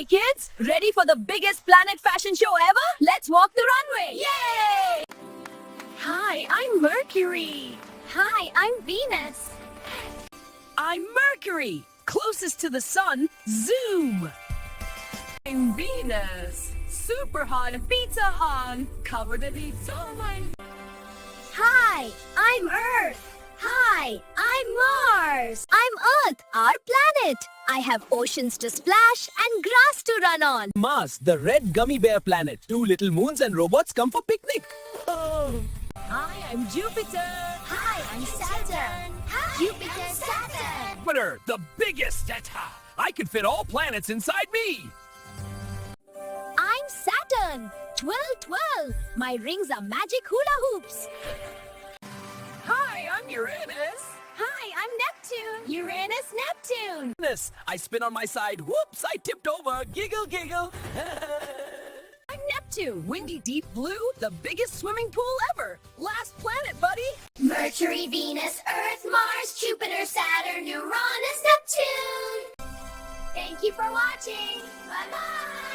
Hey kids, ready for the biggest planet fashion show ever? Let's walk the runway! Yay! Hi, I'm Mercury. Hi, I'm Venus. I'm Mercury, closest to the sun. Zoom. I'm Venus, super hot pizza hung, covered in heat so mine. Hi, I'm Earth. Hi, I'm Mars. I'm Earth, our planet. I have oceans to splash and grass to run on. Mars, the red gummy bear planet. 2 little moons and robots come for picnic. Oh. Hi, I'm Jupiter. Hi, I'm Saturn. Hi, Jupiter, Saturn. Jupiter, the biggest. I could fit all planets inside me. I'm Saturn. Twirl. My rings are magic hula hoops. Hi, I'm Uranus. Hi, I'm Neptune. Uranus, Neptune. Venus, I spin on my side. Whoops, I tipped over. Giggle, giggle. I'm Neptune, windy deep blue, the biggest swimming pool ever. Last planet, buddy. Mercury, Venus, Earth, Mars, Jupiter, Saturn, Uranus, Neptune. Thank you for watching. Bye-bye.